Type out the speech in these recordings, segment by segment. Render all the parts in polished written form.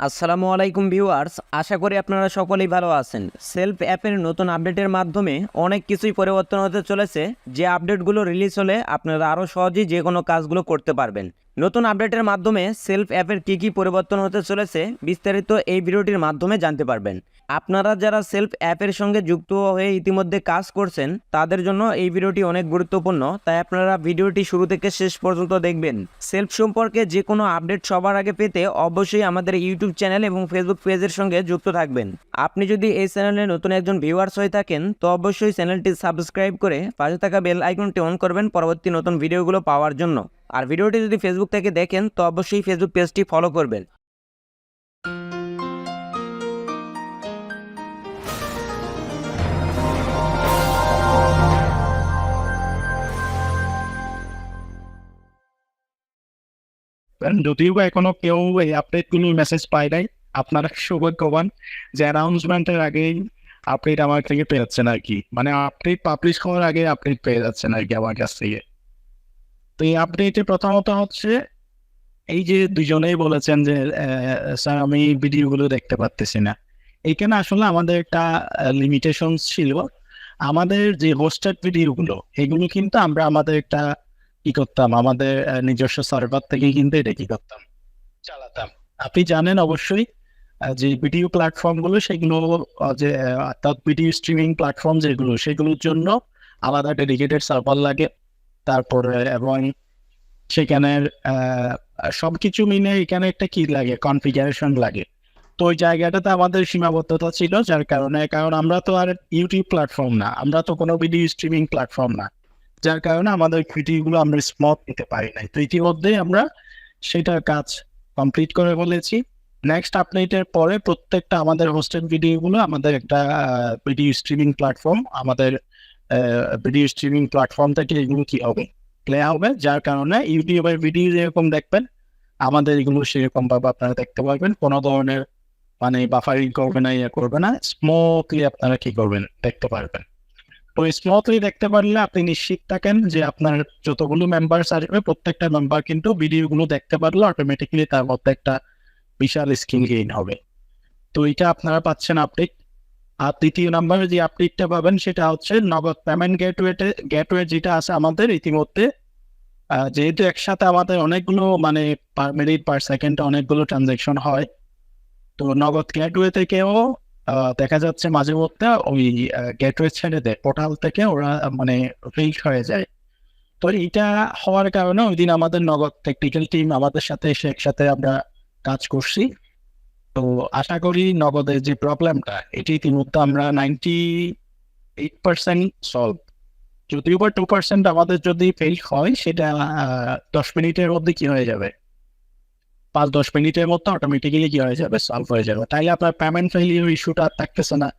আসসালামু আলাইকুম ভিউয়ার্স, আশা করি আপনারা সকলেই ভালো আছেন। সেলফ অ্যাপের নতুন আপডেটের মাধ্যমে অনেক কিছুই পরিবর্তন হতে চলেছে। যে আপডেটগুলো রিলিজ হলে আপনারা আরও সহজেই যে কোনো কাজগুলো করতে পারবেন। নতুন আপডেটের মাধ্যমে সেলফ অ্যাপের কী পরিবর্তন হতে চলেছে বিস্তারিত এই ভিডিওটির মাধ্যমে জানতে পারবেন। আপনারা যারা সেলফ অ্যাপের সঙ্গে যুক্ত হয়ে ইতিমধ্যে কাজ করছেন তাদের জন্য এই ভিডিওটি অনেক গুরুত্বপূর্ণ, তাই আপনারা ভিডিওটি শুরু থেকে শেষ পর্যন্ত দেখবেন। সেলফ সম্পর্কে যে কোনো আপডেট সবার আগে পেতে অবশ্যই আমাদের ইউটিউব চ্যানেল এবং ফেসবুক পেজের সঙ্গে যুক্ত থাকবেন। আপনি যদি এই চ্যানেলে নতুন একজন ভিউয়ার্স হয়ে থাকেন তো অবশ্যই চ্যানেলটি সাবস্ক্রাইব করে পাশে থাকা বেল আইকনটি অন করবেন পরবর্তী নতুন ভিডিওগুলো পাওয়ার জন্য। আর ভিডিওটি যদি ফেসবুক থেকে দেখেন তো অবশ্যই ফেসবুক পেজটি ফলো করবেন। যদিও বা এখনো কেউ এই আপডেট গুলো মেসেজ পায় নাই, আপনারা সৌভাগ্যবান যে অ্যানাউন্সমেন্টের আগেই আপডেট আমার থেকে পেয়ে যাচ্ছেন আর কি। মানে আপডেট পাবলিশ হওয়ার আগে আপডেট পেয়ে যাচ্ছেন আর কি আমার কাছ থেকে। তো এই আপডেটে প্রথমত হচ্ছে এই যে দুজনেই বলেছেন যে স্যার আমি ভিডিওগুলো দেখতে পারতেছি না। এইখানে আসলে আমাদের একটা লিমিটেশন ছিল। আমাদের যে হোস্টেড ভিডিওগুলো এগুলো কিন্তু আমরা আমাদের একটা কি করতাম, আমাদের নিজস্ব সার্ভার থেকে কিন্তু এটা কি করতাম, চালাতাম। আপনি জানেন অবশ্যই যে ভিডিও প্ল্যাটফর্ম গুলো সেগুলো যে অর্থাৎ ভিডিও স্ট্রিমিং প্ল্যাটফর্ম যেগুলো সেগুলোর জন্য আলাদা ডেডিকেটেড সার্ভার লাগে। তারপরে এবং সেখানের সবকিছু মিলে এখানে একটা কি লাগে, কনফিগারেশন লাগে। তো ওই জায়গাটাতে আমাদের সীমাবদ্ধতা ছিল, যার কারণে কারণ আমরা তো আর ইউটিউব প্ল্যাটফর্ম না, আমরা তো কোনো ভিডিও স্ট্রিমিং প্ল্যাটফর্ম না, যার কারণে আমাদের ভিডিওগুলো আমরা স্মথ নিতে পারি নাই। তো ইতিমধ্যেই আমরা সেটার কাজ কমপ্লিট করে বলেছি। নেক্সট আপডেটের পরে প্রত্যেকটা আমাদের হোস্টেড ভিডিওগুলো আমাদের একটা ভিডিও স্ট্রিমিং প্ল্যাটফর্ম, আমাদের ভিডিও স্ট্রিমিং প্ল্যাটফর্ম থেকে এগুলো কি হবে, প্লে হবে, যার কারণে ইউটিউবের ভিডিও যেরকম দেখবেন আমাদের এগুলো সেরকম ভাবে আপনারা দেখতে পারবেন। কোনো ধরনের মানে বাফারিং করবে না, ইয়ে করবে না, স্মুথলি আপনারা কি করবেন দেখতে পারবেন। তো স্মুথলি দেখতে পারলে আপনি নিশ্চিত থাকেন যে আপনার যতগুলো মেম্বার্স আসবে প্রত্যেকটা মেম্বার কিন্তু ভিডিওগুলো দেখতে পারলে অটোমেটিক্যালি তার মধ্যে একটা বিশাল স্কিল গেইন হবে। তো এটা আপনারা পাচ্ছেন আপডেট। আর দ্বিতীয় নাম্বারে যে আপডেটটা পাবেন সেটা হচ্ছে নগদ পেমেন্ট গেটওয়ে যেটা আছে আমাদের ইতিমধ্যে, যেহেতু একসাথে আমাদের অনেকগুলো মানে পার মিনিট পার সেকেন্ডে অনেকগুলো ট্রানজাকশন হয়, তো নগদ গেটওয়ে থেকেও দেখা যাচ্ছে মাঝে মধ্যে ওই গেটওয়ে ছেড়ে দেয়, পোর্টাল থেকে ওরা মানে ফেইল হয়ে যায়। তো এটা হওয়ার কারণে ওই দিন আমাদের নগদ টেকনিক্যাল টিম আমাদের সাথে এসে একসাথে আমরা কাজ করছি। তো আশা করি নগদের যে প্রবলেমটা এটি ইতিমধ্যে আমরা 98% সলভ। যদিও বা 2% আমাদের যদি ফেল হয় সেটা 10 মিনিটের মধ্যে কি হয়ে যাবে, 5-10 মিনিটের মধ্যে অটোমেটিক্যালি কি হয়ে যাবে, সলভ হয়ে যাবে। তাইলে আপনার পেমেন্ট ফেলিওর ইস্যুটা আর থাকতেছে না।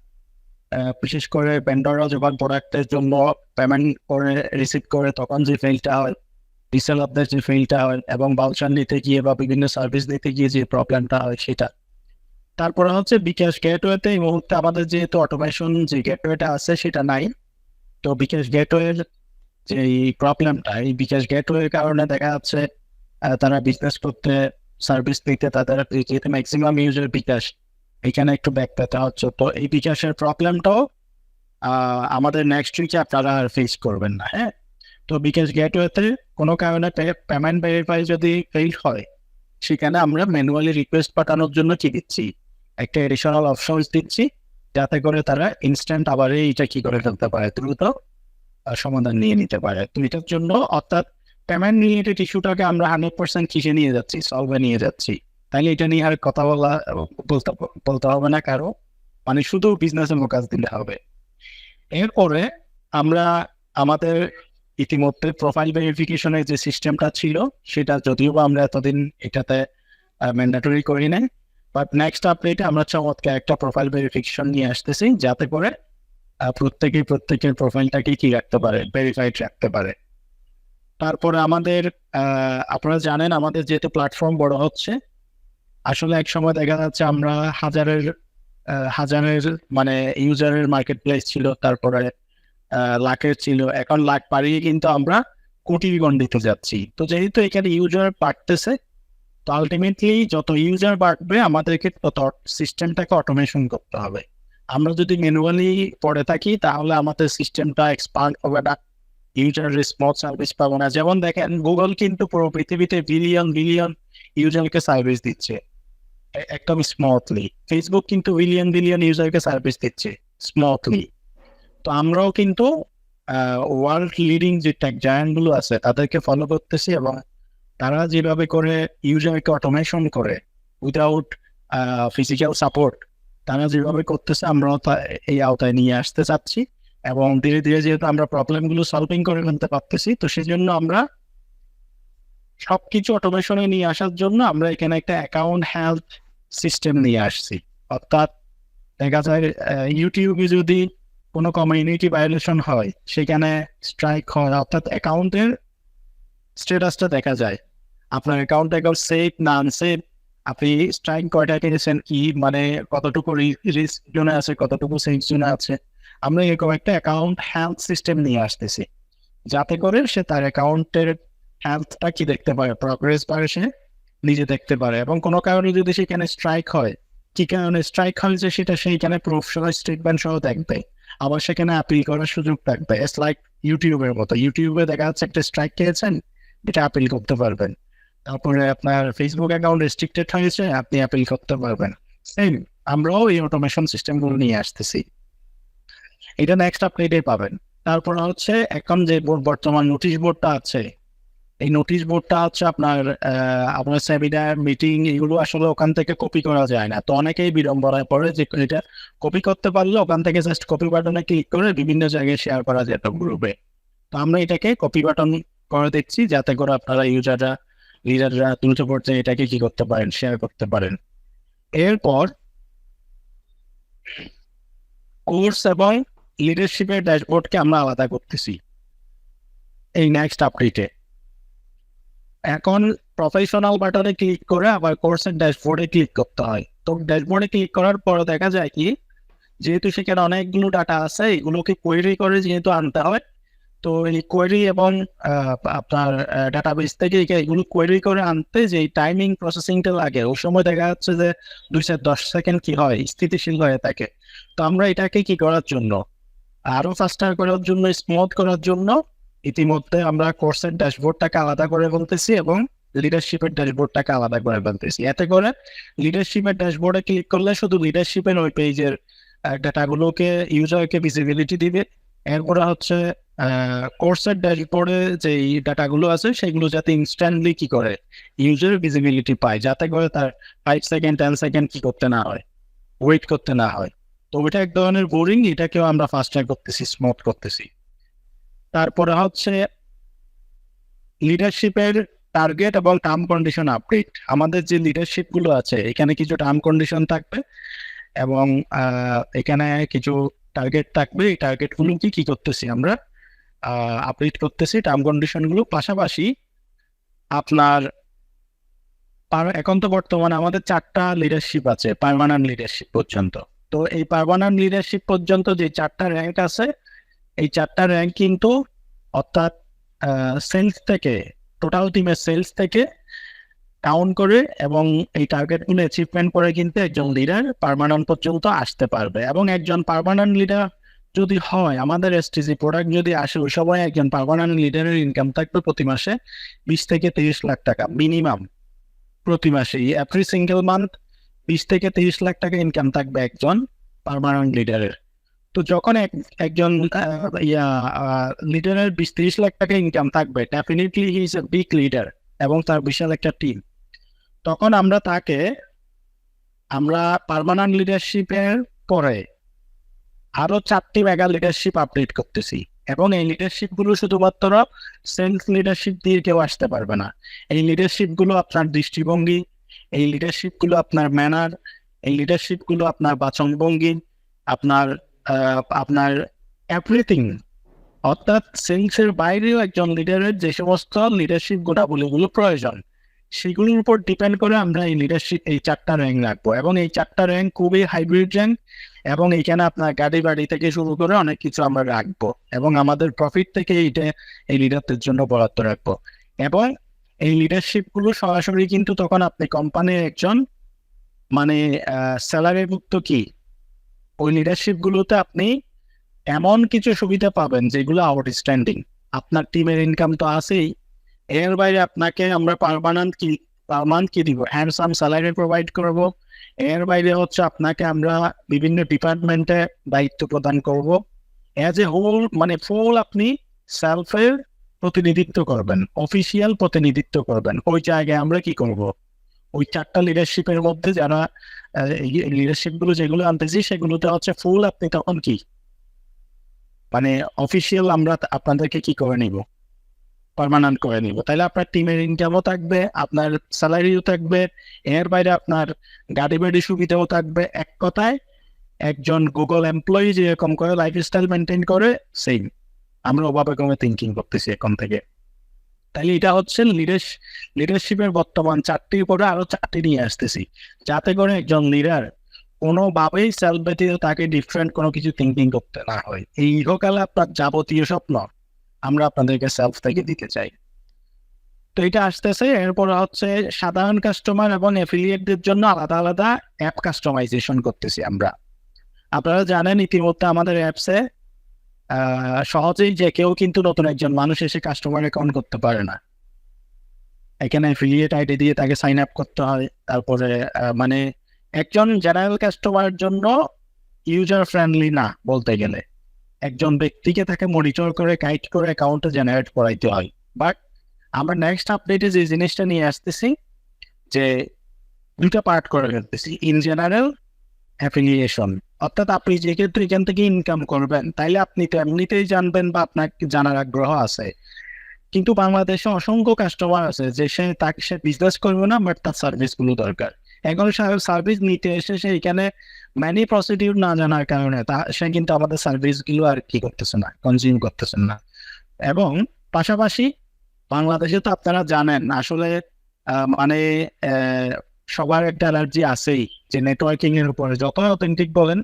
বিশেষ করে ভেন্ডররা যখন প্রোডাক্টের জন্য পেমেন্ট করে রিসিভ করে তখন যে ফেলটা হয়, রিসেলারদের যে ফেলটা হয়, এবং বাউচার নিতে গিয়ে বা বিভিন্ন সার্ভিস নিতে গিয়ে যে প্রবলেমটা হয় সেটা। তারপরে হচ্ছে বিকাশ গেটওয়েতে এই মুহূর্তে আমাদের যেহেতু অটোমেশন যে গেটওয়েটা আছে সেটা নাই। তো বিকাশ গেটওয়ের যে প্রবলেমটা, এই বিকাশ গেটওয়ের কারণে দেখা যাচ্ছে তারা বিজনেস করতে, সার্ভিস দিতে তাদের যেহেতু ম্যাক্সিমাম ইউজার বিকাশ, এখানে একটু ব্যাক পেতে হচ্ছে। তো এই বিকাশের প্রবলেমটাও আমাদের নেক্সট উইকে আপনারা ফেস করবেন না। হ্যাঁ, তো বিকাশ গেটওয়েতে কোনো কারণে পেমেন্ট ভেরিফাই যদি ফেল হয় সেখানে আমরা ম্যানুয়ালি রিকোয়েস্ট পাঠানোর জন্য কি দিচ্ছি, একটা এডিশনাল অপশন দিচ্ছি, যাতে করে তারা ইনস্ট্যান্ট আবার এইটা কি করে ফেলতে পারে, দ্রুত সমাধান নিয়ে নিতে পারে। তো এটার জন্য অর্থাৎ পেমেন্ট রিলেটেড ইস্যুটাকে আমরা 100% কিসে নিয়ে যাচ্ছি, সলভে নিয়ে যাচ্ছি। তাইলে এটা নিয়ে আর কথা বলতে হবে না কারো, মানে শুধু বিজনেসের ফোকাস দিলে হবে। এরপরে আমরা আমাদের ইতিমধ্যে প্রোফাইল ভেরিফিকেশনের যে সিস্টেমটা ছিল সেটা যদিও বা আমরা এতদিন এটাতে ম্যান্ডেটরি করি নাই, বাট নেক্সট আপডেটে আমরা চমৎকার একটা প্রোফাইল ভেরিফিকেশন নিয়ে আসতেছি, যাতে করে প্রত্যেকের প্রোফাইলটাকে কি রাখতে পারে, ভেরিফাইড রাখতে পারে। তারপরে আমাদের আপনারা জানেন আমাদের যেহেতু প্ল্যাটফর্ম বড় হচ্ছে, আসলে এক সময় দেখা যাচ্ছে আমরা হাজারের মানে ইউজারের মার্কেট প্লেস ছিল, তারপরে লাখের ছিল, এখন লাখ পাড়িয়ে কিন্তু আমরা কোটির গণ্ডিতে যাচ্ছি। তো যেহেতু এখানে ইউজার বাড়তেছে, তো আলটিমেটলি যত ইউজার বাড়বে আমাদেরকে তত সিস্টেমটাকে অটোমেশন করতে হবে। আমরা যদি ম্যানুয়ালি পড়ে থাকি তাহলে আমাদের সিস্টেমটা এক্সপান্ড হবে না, ইউজার রেসপন্স সার্ভিস পাবো না। যেমন দেখেন গুগল কিন্তু পুরো পৃথিবীতে বিলিয়ন বিলিয়ন ইউজারকে সার্ভিস দিচ্ছে একদম স্মুথলি। ফেসবুক কিন্তু বিলিয়ন বিলিয়ন ইউজারকে সার্ভিস দিচ্ছে স্মুথলি। তো আমরাও কিন্তু ওয়ার্ল্ড লিডিং যে টেক জায়ান্ট গুলো আছে তাদেরকে ফলো করতেছি, এবং তারা যেভাবে করে ইউজারকে অটোমেশন করে উইদাউট ফিজিক্যাল সাপোর্ট, তারা যেভাবে করতেছে আমরাও এই আওতায় নিয়ে আসতে চাচ্ছি। এবং ধীরে ধীরে যেহেতু আমরা প্রবলেমগুলো সলভিং করে ফেলতে পারতেছি, তো সেই জন্য আমরা সবকিছু অটোমেশনে নিয়ে আসার জন্য আমরা এখানে একটা অ্যাকাউন্ট হেলথ সিস্টেম নিয়ে আসছি। অর্থাৎ দেখা যায় ইউটিউবে যদি কোনো কমিউনিটি ভায়োলেশন হয়, সেখানে স্ট্রাইক হয়, অর্থাৎ অ্যাকাউন্টের স্ট্যাটাসটা দেখা যায়, আপনার অ্যাকাউন্ট সেফ না আনসেফ, আপনি স্ট্রাইক কয়টা কিনেছেন, কি মানে কতটুকু রিস্ক জোনে আছে, কতটুকু সেফ জোনে আছে। আমরা এরকম একটা অ্যাকাউন্ট হেলথ সিস্টেম নিয়ে আসতেছি, যাতে করে সে তার অ্যাকাউন্টের হেলথটা কি দেখতে পারে, প্রগ্রেস পারে, সে নিজে দেখতে পারে। এবং কোনো কারণে যদি সেখানে স্ট্রাইক হয়, কি কারণে স্ট্রাইক হয়েছে সেটা সেইখানে প্রুফ সহ স্টেটমেন্ট সহ দেখবে। আবার সেখানে আপিল করার সুযোগ থাকবে। ইটস লাইক ইউটিউবের মতো, ইউটিউবে দেখা যাচ্ছে একটা স্ট্রাইক খেয়েছেন, এটা আপিল করতে পারবেন। তারপরে আপনার ফেসবুক অ্যাকাউন্ট রেস্ট্রিক্টেড হয়েছে, আপনি আপিল করতে পারবেন। সেম আমরাও এই অটোমেশন সিস্টেমগুলো নিয়ে আসতেছি, এটা নেক্সট আপডেটে পাবেন। তারপর হচ্ছে এখন যে বর্তমান নোটিশ বোর্ডটা আছে, এই নোটিশ বোর্ডটা হচ্ছে আপনার সেমিনার মিটিং এগুলো আসলে ওখান থেকে কপি করা যায় না। তো অনেকেই বিড়ম্বনায় পড়ে যে এটা কপি করতে পারলে ওখান থেকে জাস্ট কপি বাটনে ক্লিক করে বিভিন্ন জায়গায় শেয়ার করা যেত গ্রুপে। তো আমরা এটাকে কপি বাটন করে দিচ্ছি, যাতে করে আপনারা ইউজাররা লিডাররা দ্রুত পর্যায়ে এটাকে কি করতে পারেন, শেয়ার করতে পারেন। এরপর কোর্স এবং লিডারশিপের ড্যাশবোর্ডকে আমরা আলাদা করতেছি এই নেক্সট আপডেটে। এখন প্রফেশনাল বাটনে ক্লিক করে আবার কোর্সের ড্যাশবোর্ডে ক্লিক করতে হয়। তো ড্যাশবোর্ডে ক্লিক করার পর দেখা যায় কি, যেহেতু সেখানে অনেকগুলো ডাটা আছে, এগুলোকে কোয়েরি করে যেহেতু আনতে হয়, তো এই কোয়েরি এবং আপনার ডাটাবেস থেকে এগুলো কোয়েরি করে আনতে যে টাইমিং প্রসেসিংটা লাগে, ওই সময় দেখা যাচ্ছে যে 210 সেকেন্ড কি হয় স্থিতিশীল হয়ে থাকে। তো আমরা এটাকে কি করার জন্য, আরো ফাস্টার করার জন্য, স্মুথ করার জন্য ইতিমধ্যে আমরা কোর্সের ড্যাশবোর্ডটাকে আলাদা করে ফেলতেছি এবং লিডারশিপের ড্যাশবোর্ডটাকে আলাদা করে ফেলতেছি। এতে করে লিডারশিপের ড্যাশবোর্ডে ক্লিক করলে শুধু লিডারশিপের ওই পেজের ডাটাগুলোকে ইউজারকে ভিজিবিলিটি দিবে। এরপরে হচ্ছে কোর্সের ড্যাশবোর্ডে যে ডাটাগুলো আছে সেগুলো যাতে ইনস্ট্যান্টলি কি করে ইউজার ভিজিবিলিটি পায়, যাতে করে তার 5 সেকেন্ড 10 সেকেন্ড কি করতে না হয়, ওয়েট করতে না হয়। তো ওইটা এক ধরনের বোরিং, এটাকেও আমরা ফাস্টার করতেছি, স্মুথ করতেছি। তারপরে হচ্ছে লিডারশিপের টার্গেট এবং টার্ম কন্ডিশন আপডেট। আমাদের যে লিডারশিপ গুলো আছে এখানে কিছু টার্ম কন্ডিশন থাকবে এবং এখানে কিছু টার্গেট থাকবে। এই টার্গেট গুলো কি করতেছি আমরা আপডেট করতেছি টার্ম কন্ডিশন গুলো। পাশাপাশি আপনার এখন তো বর্তমানে আমাদের 4টা লিডারশিপ আছে পার্মানেন্ট লিডারশিপ পর্যন্ত। তো এই পার্মানেন্ট লিডারশিপ পর্যন্ত যে 4টা র্যাঙ্ক আছে, এই 4টা র্যাঙ্ক কিন্তু অর্থাৎ সেলস থেকে, টোটাল টিমের সেলস থেকে কাউন্ট করে এবং এই টার্গেটগুলো অ্যাচিভমেন্ট করে কিন্তু একজন লিডার পার্মানেন্ট পর্যন্ত আসতে পারবে। এবং একজন পার্মানেন্ট লিডার যদি হয়, আমাদের এসটিজি প্রোডাক্ট যদি আসে, ওই সময় একজন পার্মানেন্ট লিডারের ইনকাম থাকবে প্রতি মাসে 20 থেকে 30 লাখ টাকা মিনিমাম। প্রতি মাসে এভরি সিঙ্গেল মান্থ 20 থেকে 30 লাখ টাকা ইনকাম থাকবে একজন পার্মানেন্ট লিডারের। তো যখন একজন লিডারের 20-30 লাখ টাকা ইনকাম থাকবে, definitely he is a big leader এবং তার বিশাল একটা টিম। তখন আমরা পার্মানেন্ট লিডারশিপের পরে আরো 4টি মেগা লিডারশিপ আপডেট করতেছি। এবং এই লিডারশিপ গুলো শুধুমাত্র সেলস লিডারশিপ দিয়ে কেউ আসতে পারবে না। এই লিডারশিপ গুলো আপনার দৃষ্টিভঙ্গি, এই লিডারশিপ গুলো আপনার ম্যানার, এই লিডারশিপ গুলো আপনার বাচনভঙ্গি, আপনার আপনার এভরিথিং, অর্থাৎ সেলসের বাইরেও একজন লিডারের যে সমস্ত লিডারশিপ গুণাবলীগুলো প্রয়োজন, সেগুলোর উপর ডিপেন্ড করে আমরা এই লিডারশিপ এই 4টা র্যাঙ্ক রাখবো। এবং এই 4টা র্যাঙ্ক খুবই হাইব্রিড র্যাঙ্ক, এবং এইখানে আপনার গাড়ি বাড়ি থেকে শুরু করে অনেক কিছু আমরা রাখবো এবং আমাদের প্রফিট থেকে এই লিডারদের জন্য বরাদ্দ রাখবো। এবং এই লিডারশিপ গুলো সরাসরি কিন্তু তখন আপনি কোম্পানির একজন মানে স্যালারিভুক্ত কি, ওই লিডারশিপ গুলোতে আপনি এমন কিছু সুবিধা পাবেন যেগুলো আউটস্ট্যান্ডিং। আপনার টিমের ইনকাম তো আছেই, এর বাইরে আপনাকে আমরা পার মান্থ কি দিব, হ্যান্ডসাম স্যালারি প্রোভাইড করব। এর বাইরে হচ্ছে আপনাকে আমরা বিভিন্ন ডিপার্টমেন্টে দায়িত্ব প্রদান করব। অ্যাজ এ হোল মানে ফুল আপনি সেলফের প্রতিনিধিত্ব করবেন, অফিসিয়াল প্রতিনিধিত্ব করবেন। ওই জায়গায় আমরা কি করব, ওই 4টা লিডারশিপের মধ্যে যারা লিডারশিপ গুলো যেগুলো আনতেছি সেগুলোতে হচ্ছে ফুল আপনি তখন কি মানে অফিসিয়াল আমরা আপনাদেরকে কি করে নিব, পার্মানেন্ট করে নিব। তাহলে আপনার টিমের ইনকামও থাকবে, আপনার স্যালারিও থাকবে, এর বাইরে আপনার গাড়ি বাড়ি সুবিধাও থাকবে। এক কথায় একজন গুগল এমপ্লয়ি যেরকম করে লাইফস্টাইল মেনটেন করে, সেম আমরা ওভাবে করে থিঙ্কিং করতেছি এখন থেকে। তাইলে এটা হচ্ছে লিডারশিপের বর্তমান 4টির পরে আরো 4টি নিয়ে আসতেছি, যাতে করে একজন লিডার কোনোভাবেই সেলফ ব্যতীত তাকে ডিফারেন্ট কোনো কিছু থিঙ্কিং করতে না হয়। এই ইহকালে আপনার যাবতীয় স্বপ্ন আমরা আপনাদেরকে সেলফ থেকে দিতে চাই। তো এটা আসতেছে। এরপর হচ্ছে সাধারণ কাস্টমার এবং অ্যাফিলিয়েটদের জন্য আলাদা আলাদা অ্যাপ কাস্টমাইজেশন করতেছি আমরা। আপনারা জানেন ইতিমধ্যে আমাদের অ্যাপসে সহজেই যে কেউ কিন্তু নতুন একজন মানুষ এসে কাস্টমার অ্যাকাউন্ট করতে পারে না। এখানে অ্যাফিলিয়েট আইডি দিয়ে তাকে সাইন আপ করতে হয়। তারপরে মানে একজন জেনারেল কাস্টমারের জন্য ইউজার ফ্রেন্ডলি না বলতে গেলে, একজন ব্যক্তিকে তাকে মনিটর করে গাইড করে অ্যাকাউন্টে জেনারেট করাইতে হয়। বাট আমরা নেক্সট আপডেটে যে জিনিসটা নিয়ে আসতেছি, যে 2টা পার্ট করে ফেলতেছি, ইন জেনারেল অ্যাফিলিয়েশন। অর্থাৎ আপনি যেহেতু এখান থেকে ইনকাম করবেন, তাইলে আপনি তো এমনিতেই জানবেন বা আপনার জানার আগ্রহ আছে। কিন্তু বাংলাদেশে অসংখ্য কাস্টমার আছে যে সে বিজনেস করবে না, বাট তার সার্ভিস গুলো দরকার। এখন সার্ভিস নিতে এসে সে এখানে ম্যানি প্রসিডিউর না জানার কারণে সে কিন্তু আমাদের সার্ভিস গুলো আর কি করতেছে না, কনজিউম করতেছে না। এবং পাশাপাশি বাংলাদেশে তো আপনারা জানেন আসলে মানে সবার একটা অ্যালার্জি আছেই যে নেটওয়ার্কিং এর উপরে। যত অথেন্টিক বলেন,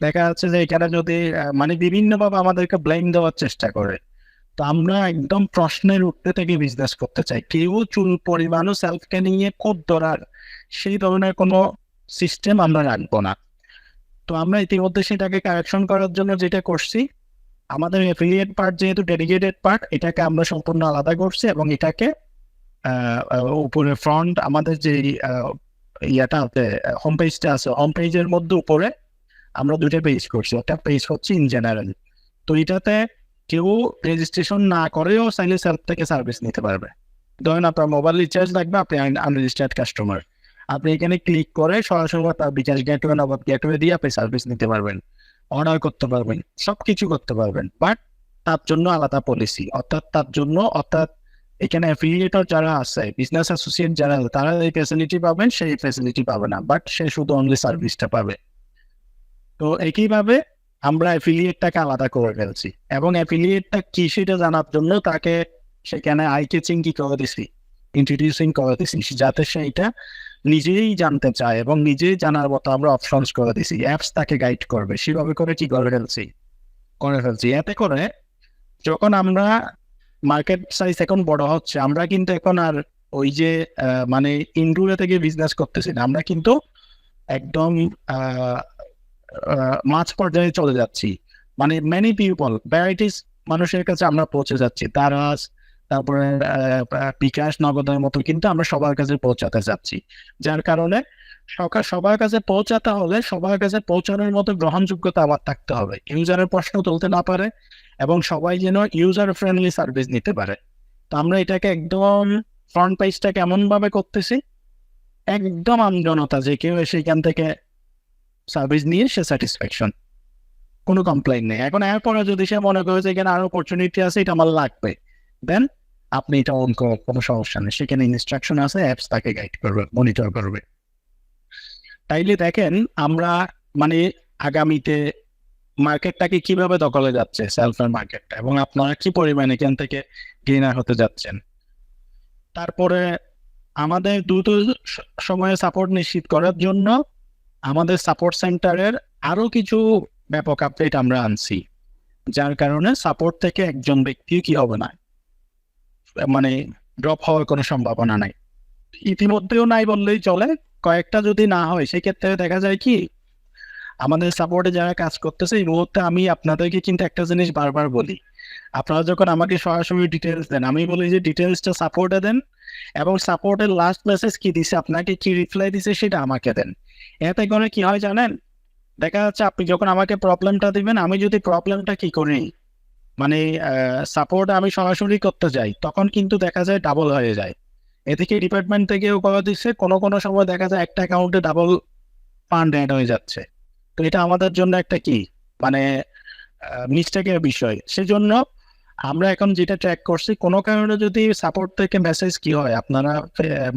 দেখা যাচ্ছে যে এখানে যদি মানে বিভিন্নভাবে আমাদেরকে ব্লেম দেওয়ার চেষ্টা করে। তো আমরা একদম প্রশ্নের উঠতে থেকে বিজনেস করতে চাই। কেউ চুল পরিমাণও সেলফকে নিয়ে কোড ধরার সেই ধরনের কোনো সিস্টেম আমরা রাখবো না। তো আমরা ইতিমধ্যে সেটাকে কারেকশন করার জন্য যেটা করছি, আমাদের অ্যাফিলিয়েট পার্ট যেহেতু ডেডিকেটেড পার্ট, এটাকে আমরা সম্পূর্ণ আলাদা করছি এবং এটাকে উপরে ফ্রন্ট আমাদের যে ইয়াটা হোম পেজটা আছে, হোম পেজের মধ্যে উপরে আমরা 2টা পেজ করছি। একটা পেজ হচ্ছে ইন জেনারেল। তো এটাতে কেউ রেজিস্ট্রেশন না করেও চাইলে সেলফ থেকে সার্ভিস নিতে পারবে। ধরেন আপনার মোবাইল রিচার্জ লাগবে, আপনি আনরেজিস্টার্ড কাস্টমার, আপনি এখানে ক্লিক করে সরাসরি তার বিকাশ গেটওয়ে নগদ গেটওয়ে দিয়ে আপনি সার্ভিস নিতে পারবেন, অর্ডার করতে পারবেন, সবকিছু করতে পারবেন। বাট তার জন্য আলাদা পলিসি, অর্থাৎ এখানে অ্যাফিলিয়েটর যারা আছে, বিজনেস অ্যাসোসিয়েট যারা, তারা এই ফ্যাসিলিটি পাবেন, সেই ফ্যাসিলিটি পাবে না, বাট সে শুধু অনলি সার্ভিসটা পাবে। তো একইভাবে আমরা অ্যাফিলিয়েটটাকে আলাদা করে ফেলছি এবং অ্যাফিলিয়েটটা কি সেটা জানার জন্য তাকে সেখানে আই কেচিং কি করে দিছি, ইন্ট্রোডিউসিং করে দিছি, যাতে সেইটা নিজেই জানতে চায় এবং নিজেই জানার মতো আমরা অপশনস করে দিছি। অ্যাপস তাকে গাইড করবে, সেভাবে করে কি করে ফেলছি। এতে করে যখন আমরা মার্কেট সাইজ এখন বড় হচ্ছে, আমরা কিন্তু এখন আর ওই যে মানে ইন্ডুরে থেকে বিজনেস করতেছি না, আমরা কিন্তু একদম মাঝ পর্যায়ে চলে যাচ্ছি। মানে মেনি পিপল, ভ্যারাইটিস মানুষের কাছে আমরা পৌঁছে যাচ্ছি। তারপরে বিকাশ, নগদের মতো কিন্তু আমরা সবার কাছে পৌঁছাতে যাচ্ছি। যার কারণে সবার কাছে পৌঁছাতে হলে সবার কাছে পৌঁছানোর মতো গ্রহণযোগ্যতা আমার থাকতে হবে, ইউজারের প্রশ্ন তুলতে না পারে এবং সবাই যেন ইউজার ফ্রেন্ডলি সার্ভিস নিতে পারে। তো আমরা এটাকে একদম ফ্রন্ট পেজটা কেমন ভাবে করতেছি, একদম আমজনতা যে কেউ এসে এখান থেকে সার্ভিস নিয়ে সে স্যাটিসফ্যাকশন, কোনো কমপ্লেইন নেই। এখন এরপরে যদি সে মনে করে যে এখানে আরো অপরচুনিটি আছে, এটা আমার লাগবে, দেন আপনি এটা অন করার কোনো সমস্যা নেই। সেখানে ইনস্ট্রাকশন আছে, অ্যাপস তাকে গাইড করবে, মনিটর করবে। তাইলে দেখেন আমরা মানে আগামীতে মার্কেটটাকে কিভাবে দখলে যাচ্ছে, সেলফের মার্কেটটা, এবং আপনারা কি পরিমাণে এখান থেকে গেইনার হতে যাচ্ছেন। তারপরে আমাদের দ্রুত সময়ে সাপোর্ট নিশ্চিত করার জন্য আমাদের সাপোর্ট সেন্টারের আরো কিছু ব্যাপক আপডেট আমরা আনছি, যার কারণে সাপোর্ট থেকে একজন ব্যক্তিও কি হবে না, মানে ড্রপ হওয়ার কোনো সম্ভাবনা নাই। ইতিমধ্যেও নাই বললেই চলে। কয়েকটা যদি না হয় সেক্ষেত্রে দেখা যায় কি, আমাদের সাপোর্টে যারা কাজ করতেছে এই মুহূর্তে আমি আপনাদেরকে কিন্তু একটা জিনিস বারবার বলি, আপনারা যখন আমাকে সরাসরি ডিটেলস দেন, আমি বলি যে ডিটেলসটা সাপোর্টে দেন এবং সাপোর্টের লাস্ট মেসেজ কি দিছে, আপনাকে কি রিপ্লাই দিছে সেটা আমাকে দেন। এতে করে কি হয় জানেন, দেখা যাচ্ছে আপনি যখন আমাকে প্রবলেমটা দিবেন, আমি যদি প্রবলেমটা কি করি মানে সাপোর্ট আমি সরাসরি করতে যাই, তখন কিন্তু দেখা যায় ডাবল হয়ে যায়। এদিকে ডিপার্টমেন্ট থেকেও করে দিচ্ছে, কোনো কোনো সময় দেখা যায় একটা অ্যাকাউন্টে ডাবল ফান্ড অ্যাড হয়ে যাচ্ছে। তো এটা আমাদের জন্য একটা কি মানে মিস্টেকের বিষয়। সেজন্য আমরা এখন যেটা ট্র্যাক করছি, কোনো কারণে যদি সাপোর্ট থেকে মেসেজ কি হয়, আপনারা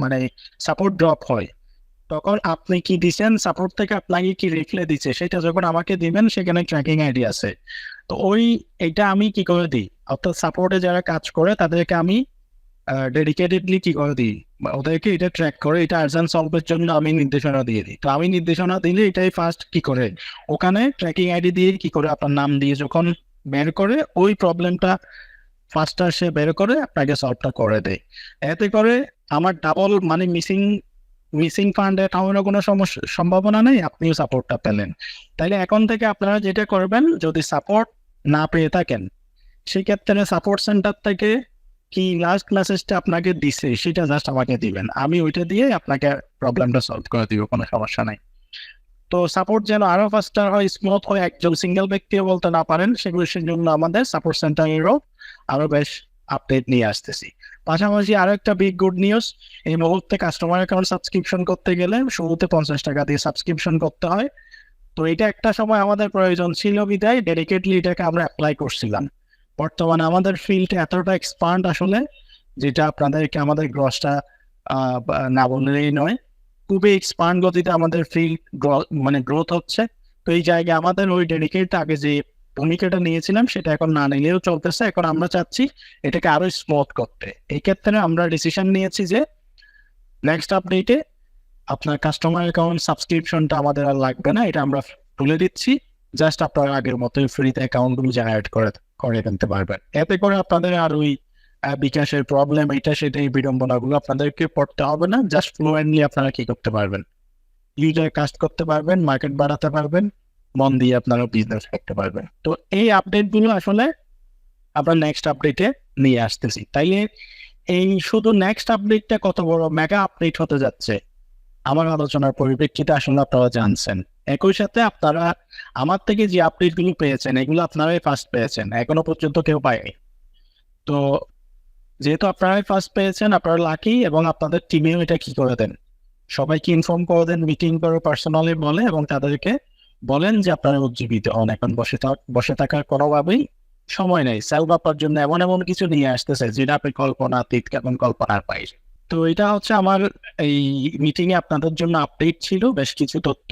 মানে সাপোর্ট ড্রপ হয়, তখন আপনি কি দিচ্ছেন, সাপোর্ট থেকে আপনাকে কি রিপ্লাই দিচ্ছে সেটা যখন আমাকে দিবেন, সেখানে ট্র্যাকিং আইডি আছে। তো এইটা আমি কি করে দিই, অর্থাৎ সাপোর্টে যারা কাজ করে তাদেরকে আমি ডেডিকেটেডলি কি করে দিই, ওদেরকে এটা ট্র্যাক করে এটা আর্জেন্ট সলভের জন্য আমি নির্দেশনা দিয়ে দিই। তো আমি নির্দেশনা দিলে এটাই ফার্স্ট কি করে ওখানে ট্র্যাকিং আইডি দিয়ে কি করে আপনার নাম দিয়ে যখন বের করে ওই প্রবলেমটা ফার্স্ট সে বের করে আপনাকে সলভটা করে দেয়। এতে করে আমার ডাবল মানে মিসিং ফান্ডে খাওয়ানোর কোনো সম্ভাবনা নেই, আপনিও সাপোর্টটা পেলেন। তাইলে এখন থেকে আপনারা যেটা করবেন, যদি সাপোর্ট না পেয়ে থাকেন সেক্ষেত্রে সাপোর্ট সেন্টার থেকে কি লাস্ট মেসেজটা আপনাকে দিছে সেটা জাস্ট আমাকে দিবেন, আমি ওইটা দিয়ে আপনাকে প্রবলেমটা সলভ করে দিব, কোনো সমস্যা নাই। তো সাপোর্ট যেন আরো ফাস্টার হয়, স্মুথ হয়, একজন সিঙ্গেল ব্যক্তিও বলতে না পারেন, সেগুলোর জন্য আমাদের সাপোর্ট সেন্টারেরও আরো বেশ আপডেট নিয়ে আসতেছি। পাশাপাশি আরো একটা বিগ গুড নিউজ, এই মুহূর্তে কাস্টমার অ্যাকাউন্ট সাবস্ক্রিপশন করতে গেলে শুরুতে 50 টাকা দিয়ে সাবস্ক্রিপশন করতে হয়। তো এটা একটা সময় আমাদের প্রয়োজন ছিল বিদায় ডেডিকেটলি এটাকে আমরা অ্যাপ্লাই করছিলাম। বর্তমানে আমাদের ফিল্ড এতটা এক্সপান্ড আসলে, যেটা আপনাদেরকে আমাদের গ্রসটা না বললেই নয়, খুবই এক্সপান্ড গতিতে আমাদের ফিল্ড মানে গ্রোথ হচ্ছে। তো এই জায়গায় আমাদের ওই ডেডিকেট আগে যে ভূমিকাটা নিয়েছিলাম সেটা এখন না নিলেও চলতেছে। এখন আমরা চাচ্ছি এটাকে আরো স্মুথ করতে। এই ক্ষেত্রে আমরা ডিসিশন নিয়েছি যে নেক্সট আপডেটে আপনার কাস্টমার অ্যাকাউন্ট সাবস্ক্রিপশনটা আমাদের আর লাগবে না, এটা আমরা তুলে দিচ্ছি। জাস্ট আপনারা আগের মতোই ফ্রিতে অ্যাকাউন্টগুলো জেনারেট করে ফেলতে পারবেন। এতে করে আপনাদের আর ওই বিকাশের প্রবলেম এটা সেটা এই বিড়ম্বনাগুলো আপনাদেরকে পড়তে হবে না। জাস্ট ফ্লুয়েন্টলি আপনারা কি করতে পারবেন, ইউজার কাস্ট করতে পারবেন, মার্কেট বাড়াতে পারবেন, মন দিয়ে আপনারা বিজনেস করতে পারবেন। তো এই আপডেটগুলো আসলে আমরা নেক্সট আপডেটে নিয়ে আসতেছি। তাইলে এই শুধু নেক্সট আপডেটটা কত বড় মেগা আপডেট হতে যাচ্ছে আমার আলোচনার পরিপ্রেক্ষিতে আসলে আপনারা জানছেন। একই সাথে আপনারা আমার থেকে যে আপডেটগুলো পেয়েছেন এগুলো আপনারাই ফার্স্ট পেয়েছেন, এখনো পর্যন্ত কেউ পায়নি। তো যেহেতু আপনারাই ফার্স্ট পেয়েছেন, আপনারা লাকি, এবং আপনাদের টিমেও এটা কি করে দেন, সবাইকে ইনফর্ম করে দেন, মিটিং করে পার্সোনালি বলে এবং তাদেরকে বলেন যে আপনারা উজ্জীবিত হন, এখন বসে থাকার কোনোভাবেই সময় নেই। সেল বাপার জন্য এমন এমন কিছু নিয়ে আসতেছে যেটা আপনি কল্পনাতীত কেমন কল্পনার বাইরে। তো এটা হচ্ছে আমার এই মিটিং এ আপনাদের জন্য আপডেট ছিল, বেশ কিছু তথ্য।